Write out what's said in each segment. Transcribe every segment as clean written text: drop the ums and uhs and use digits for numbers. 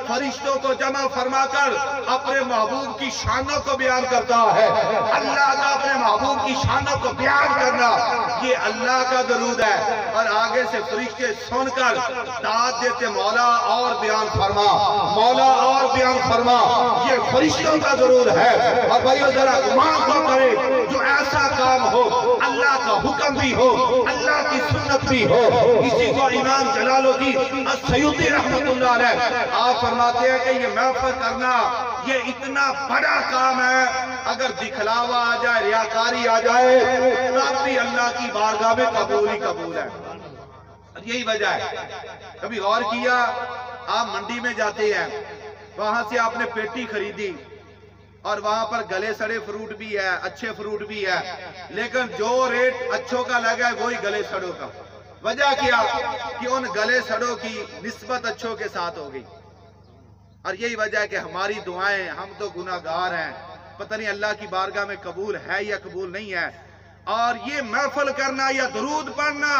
फरिश्तों को जमा फरमाकर अपने महबूब की शानों को बयान करता है। अल्लाह का अपने महबूब की शानों को बयान करना ये अल्लाह का दरूद है। और आगे से फरिश्ते सुनकर दाद देते, मौला और बयान फरमा, मौला और बयान फरमा। ये फरिश्तों का दरूद है। और भाइयों जरा गुमान तो करे जो ऐसा काम हो, अल्लाह का हुक्म भी हो, अल्लाह की सुन्नत भी हो। इसी को इमाम जलालुद्दीन अस्सयूती रहमतुल्लाह अलैह आप फरमाते हैं कि ये महफिल करना ये इतना बड़ा काम है, अगर दिखलावा आ जाए, रियाकारी आ जाए, तब भी अल्लाह की बारगाह में कबूल ही कबूल है। यही वजह है। कभी गौर किया, आप मंडी में जाते हैं, वहां से आपने पेटी खरीदी और वहां पर गले सड़े फ्रूट भी है, अच्छे फ्रूट भी है, लेकिन जो रेट अच्छों का लगा है वही गले सड़ों का। वजह क्या कि उन गले सड़ों की निस्बत अच्छों के साथ हो गई। और यही वजह है कि हमारी दुआएं, हम तो गुनाहगार हैं, पता नहीं अल्लाह की बारगाह में कबूल है या कबूल नहीं है। और ये महफिल करना या दुरूद पढ़ना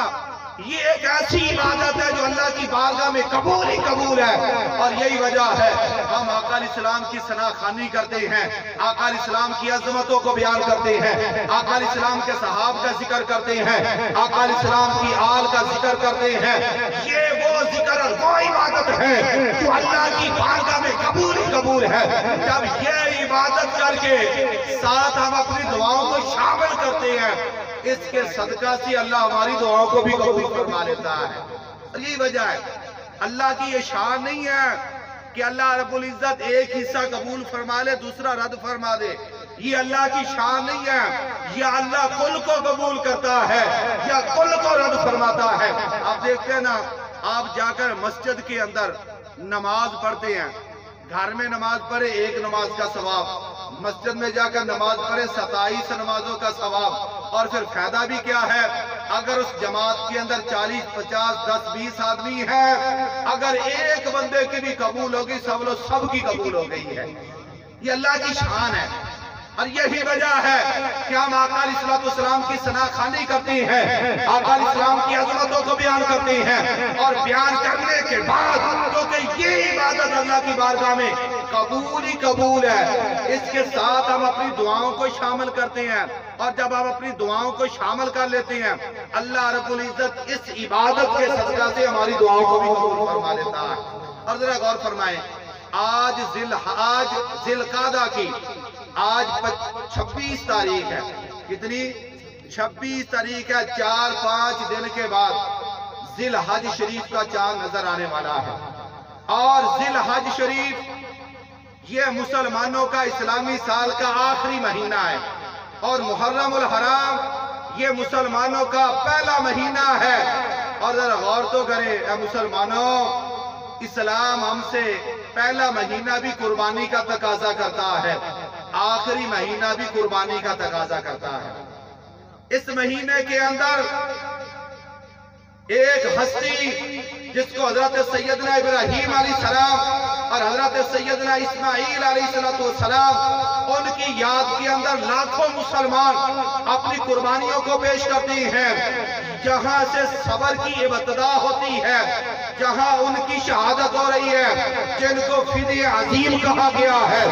ये एक ऐसी इबादत है जो अल्लाह की बारगाह में कबूल ही कबूल है। और यही वजह है हम आका अलैहिस्सलाम की सनाखानी करते हैं, आका अलैहिस्सलाम की अज़मतों को बयान करते हैं, आका अलैहिस्सलाम के सहाब का जिक्र करते हैं, आका अलैहिस्सलाम की आल का जिक्र करते हैं। ये वो जिक्र और वो इबादत है जो अल्लाह की बारगाह में कबूल ही कबूल है। जब ये इबादत करके साथ हम अपनी दुआओं को शामिल करते हैं, इसके सदका से अल्लाह हमारी दुआओं को भी कबूल फरमा लेता है। और यही वजह है, अल्लाह की ये शान नहीं है कि अल्लाह रब्बुल इज्जत एक हिस्सा कबूल फरमा ले, दूसरा रद्द फरमा दे। ये अल्लाह की शान नहीं है। या अल्लाह कुल को कबूल करता है या कुल को रद्द फरमाता है। आप देखते हैं ना, आप जाकर मस्जिद के अंदर नमाज पढ़ते हैं, घर में नमाज पढ़े एक नमाज का सवाब, मस्जिद में जाकर नमाज पढ़े 27 नमाजों का सवाब। और फिर फायदा भी क्या है, अगर उस जमात के अंदर 40, 50, 10, 20 आदमी है, अगर एक बंदे की भी कबूल होगी, सब की कबूल हो गई है। ये अल्लाह की शान है। और यही वजह है कि हम आका अलैहिस्सलाम की सनाखानी करते हैं, आका अलैहिस्सलाम की अज़मतों को बयान करते हैं। और बयान करने के बाद क्योंकि ये इबादत अल्लाह की बारगाह में कबूल ही कबूल है, इसके साथ हम अपनी दुआओं को शामिल करते हैं। और जब हम अपनी दुआओं को शामिल कर लेते हैं, अल्लाह रब्बुल इज्जत इस इबादत के सदका से हमारी दुआओं को भी कबूल फरमा लेता है। और जरा गौर फरमाएं, आज जिलकादा की आज 26 तारीख है। कितनी? 26 तारीख है। 4-5 दिन के बाद जिल हज शरीफ का चांद नजर आने वाला है। और जिल हज शरीफ ये मुसलमानों का इस्लामी साल का आखिरी महीना है। और मुहर्रमुल हराम ये मुसलमानों का पहला महीना है। और जरा गौर तो करें मुसलमानों, इस्लाम हमसे पहला महीना भी कुर्बानी का तकाजा करता है, आखिरी महीना भी कुर्बानी का तकाजा करता है। इस महीने के अंदर एक हस्ती जिसको हजरत सैयदना इब्राहीम अलैहिस्सलाम और हजरत सैयदना इस्माईल अलैहिस्सलाम उनकी याद के अंदर लाखों मुसलमान अपनी कुर्बानियों को पेश करते हैं। जहां से सबर की इब्तिदा होती है, जहां उनकी शहादत हो रही है, जिनको फिदे अजीम कहा गया है,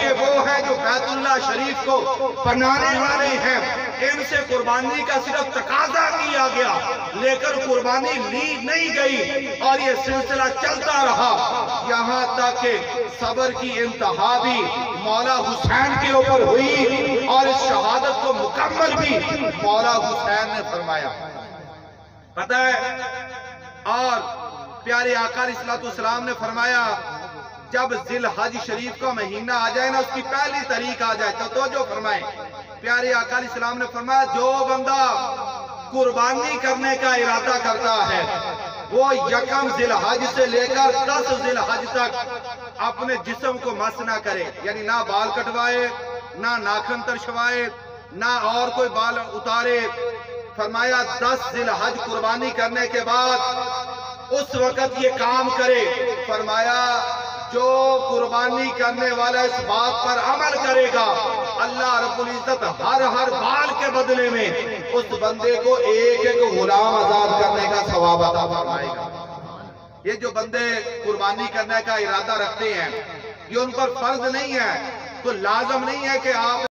ये वो है जो बैतुल्लाह शरीफ को बनाने वाले हैं। इनसे कुर्बानी का सिर्फ तकाजा किया गया, लेकर कुर्बानी ली नहीं गई। और ये सिलसिला चलता रहा यहाँ तक कि सबर की इंतहा भी मौला हुसैन के ऊपर हुई। और इस शहादत को मुकम्मल भी मौला हुसैन ने फरमाया। पता है, और प्यारे आका अलैहिस्सलाम ने फरमाया, जब जिल हज शरीफ का महीना आ जाए ना, उसकी पहली तारीख आ जाए तो जो फरमाए, प्यारे आका अलैहिस्सलाम ने फरमाया, जो बंदा कुर्बानी करने का इरादा करता है वो यकम जिल हज से लेकर 10 जिल हज तक अपने जिस्म को मस ना करे, यानी ना बाल कटवाए, ना नाखून तरशवाए, ना और कोई बाल उतारे। फरमाया 10 जिल हज कुर्बानी करने के बाद उस वक्त ये काम करे। फरमाया जो कुर्बानी करने वाला इस बात पर अमल करेगा, अल्लाह रब्बुल इज्जत हर बाल के बदले में उस बंदे को एक एक गुलाम आजाद करने का सवाब अता फरमाएगा। یہ جو بندے قربانی کرنے کا ارادہ رکھتے ہیں یہ ان پر فرض نہیں ہے، تو لازم نہیں ہے کہ آپ